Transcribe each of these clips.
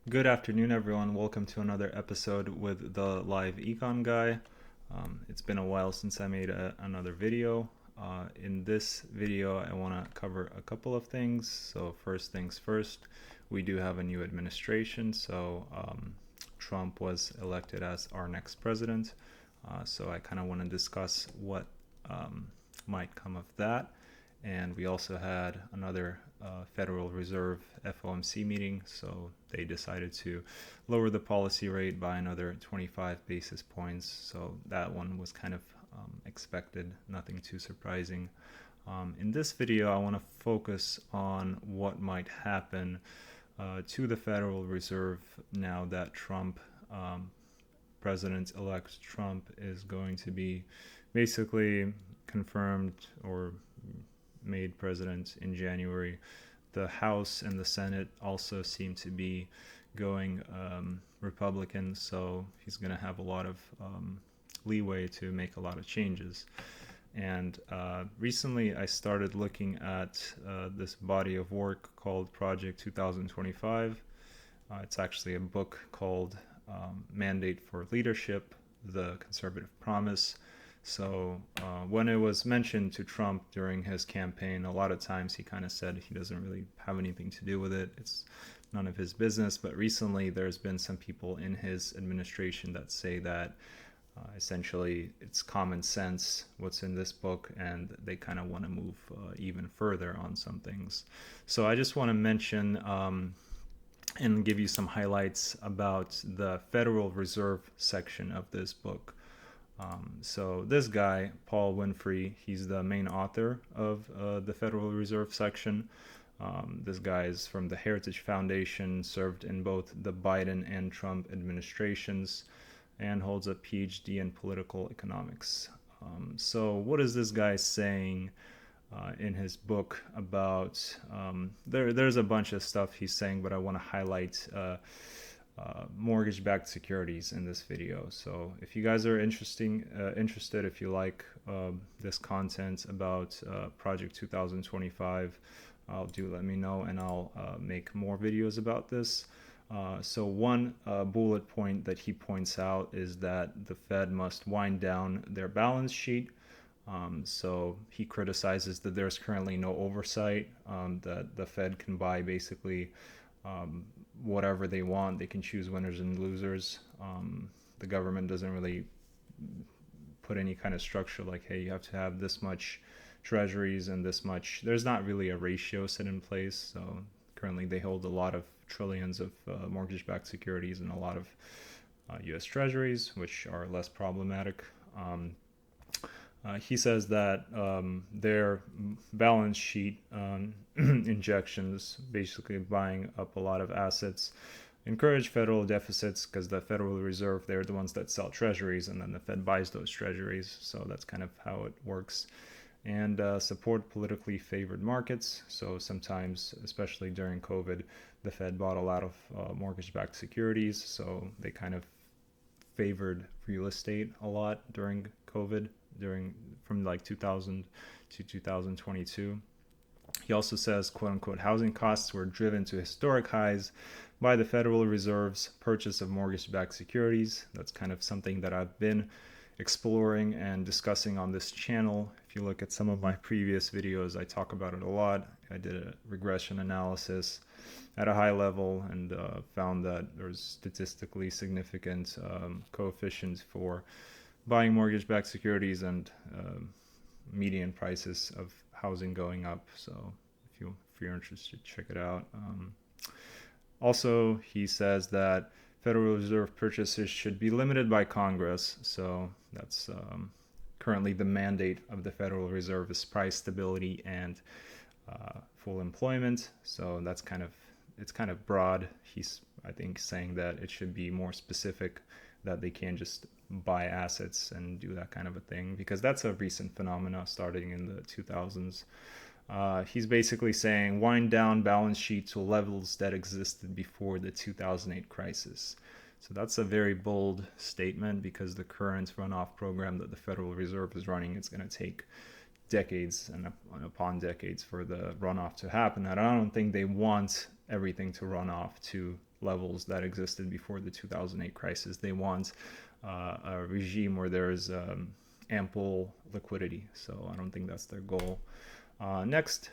Good afternoon, everyone. Welcome to another episode with the live econ guy. It's been a while since I made another video. In this video, I want to cover a couple of things. So, first things first, we do have a new administration. Trump was elected as our next president. So, I kind of want to discuss what might come of that. And we also had another Federal Reserve FOMC meeting, so they decided to lower the policy rate by another 25 basis points. So that one was kind of expected, nothing too surprising. In this video, I want to focus on what might happen to the Federal Reserve now that President-elect Trump is going to be basically confirmed or made president in January. The House and the Senate also seem to be going Republican, so he's going to have a lot of leeway to make a lot of changes. And recently I started looking at this body of work called Project 2025. It's actually a book called Mandate for Leadership, The Conservative Promise. So when it was mentioned to Trump during his campaign, a lot of times he kind of said he doesn't really have anything to do with it. It's none of his business. But recently there's been some people in his administration that say that essentially it's common sense what's in this book, and they kind of want to move even further on some things. So I just want to mention and give you some highlights about the Federal Reserve section of this book. So this guy, Paul Winfree, he's the main author of the Federal Reserve section. This guy is from the Heritage Foundation, served in both the Biden and Trump administrations, and holds a PhD in political economics. So what is this guy saying in his book about? There's a bunch of stuff he's saying, but I want to highlight mortgage-backed securities in this video. So if you guys are interested, if you like this content about Project 2025, do let me know, and I'll make more videos about this. So one bullet point that he points out is that the Fed must wind down their balance sheet. So he criticizes that there's currently no oversight, that the Fed can buy basically whatever they want. They can choose winners and losers. The government doesn't really put any kind of structure like, hey, you have to have this much treasuries and this much. There's not really a ratio set in place. So currently they hold a lot of trillions of mortgage-backed securities and a lot of US treasuries, which are less problematic. He says that their balance sheet injections, basically buying up a lot of assets, encourage federal deficits because the Federal Reserve, they're the ones that sell treasuries, and then the Fed buys those treasuries. So that's kind of how it works. And support politically favored markets. So sometimes, especially during COVID, the Fed bought a lot of mortgage-backed securities. So they kind of favored real estate a lot during COVID, from like 2000 to 2022. He also says, quote unquote, housing costs were driven to historic highs by the Federal Reserve's purchase of mortgage-backed securities. That's kind of something that I've been exploring and discussing on this channel. If you look at some of my previous videos, I talk about it a lot. I did a regression analysis at a high level and found that there's statistically significant coefficients for buying mortgage-backed securities and median prices of housing going up. So if you're interested, check it out. Also, he says that Federal Reserve purchases should be limited by Congress. So that's currently the mandate of the Federal Reserve is price stability and full employment. So it's kind of broad. He's, I think, saying that it should be more specific, that they can't just buy assets and do that kind of a thing, because that's a recent phenomena starting in the 2000s. He's basically saying wind down balance sheet to levels that existed before the 2008 crisis. So that's a very bold statement, because the current runoff program that the Federal Reserve is running, it's going to take decades and upon decades for the runoff to happen. And I don't think they want everything to run off to levels that existed before the 2008 crisis. They want a regime where there's ample liquidity. So I don't think that's their goal. Next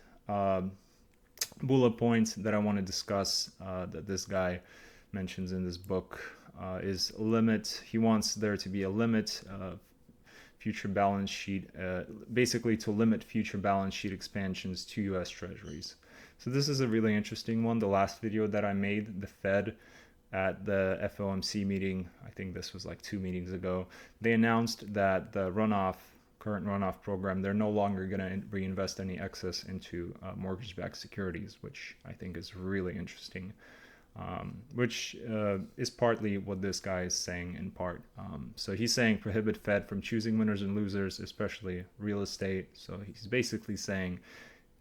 bullet point that I want to discuss that this guy mentions in this book is limit. He wants there to be a limit future balance sheet, basically to limit future balance sheet expansions to U.S. Treasuries. So this is a really interesting one. The last video that I made, the Fed at the FOMC meeting, I think this was like 2 meetings ago, they announced that the current runoff program, they're no longer going to reinvest any excess into mortgage-backed securities, which I think is really interesting. Which is partly what this guy is saying in part. So he's saying prohibit Fed from choosing winners and losers, especially real estate. So he's basically saying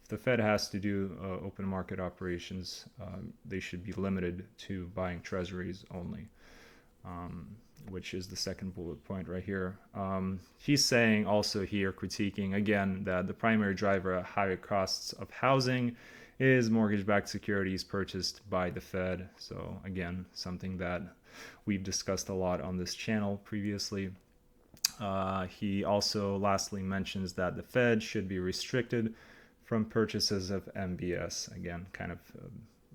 if the Fed has to do open market operations, they should be limited to buying treasuries only, which is the second bullet point right here. He's saying also here, critiquing again, that the primary driver of higher costs of housing is mortgage-backed securities purchased by the Fed. So again, something that we've discussed a lot on this channel previously. He also lastly mentions that the Fed should be restricted from purchases of MBS. Again, kind of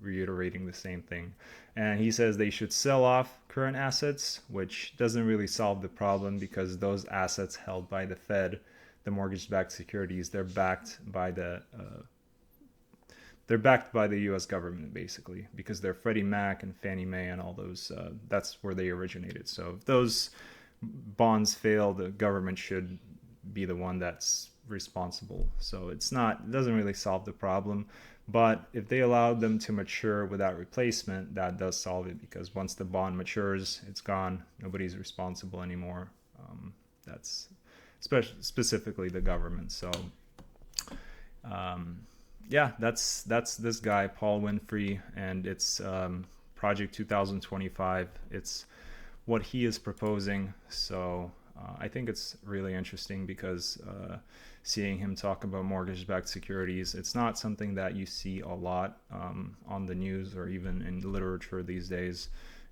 reiterating the same thing. And he says they should sell off current assets, which doesn't really solve the problem because those assets held by the Fed, the mortgage-backed securities, they're backed by the U.S. government, basically, because they're Freddie Mac and Fannie Mae and all those. That's where they originated. So if those bonds fail, the government should be the one that's responsible. So it doesn't really solve the problem. But if they allowed them to mature without replacement, that does solve it, because once the bond matures, it's gone. Nobody's responsible anymore. That's specifically the government. So yeah, that's this guy, Paul Winfree, and it's Project 2025. It's what he is proposing. So I think it's really interesting because seeing him talk about mortgage-backed securities, it's not something that you see a lot on the news or even in literature these days.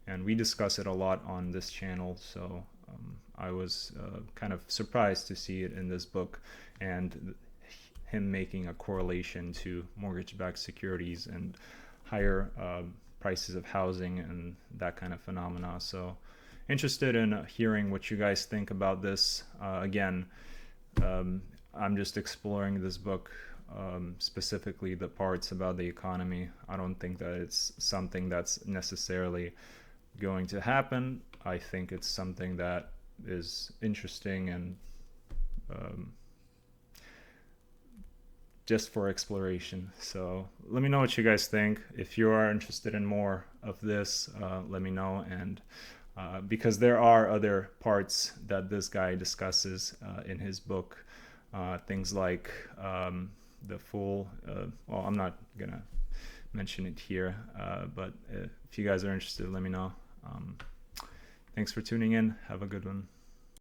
And we discuss it a lot on this channel. So I was kind of surprised to see it in this book, and him making a correlation to mortgage-backed securities and higher prices of housing and that kind of phenomena. So interested in hearing what you guys think about this. Again, I'm just exploring this book, specifically the parts about the economy. I don't think that it's something that's necessarily going to happen. I think it's something that is interesting and just for exploration. So let me know what you guys think. If you are interested in more of this, let me know. And because there are other parts that this guy discusses in his book, things like the full, well, I'm not gonna mention it here, but if you guys are interested, let me know. Thanks for tuning in. Have a good one.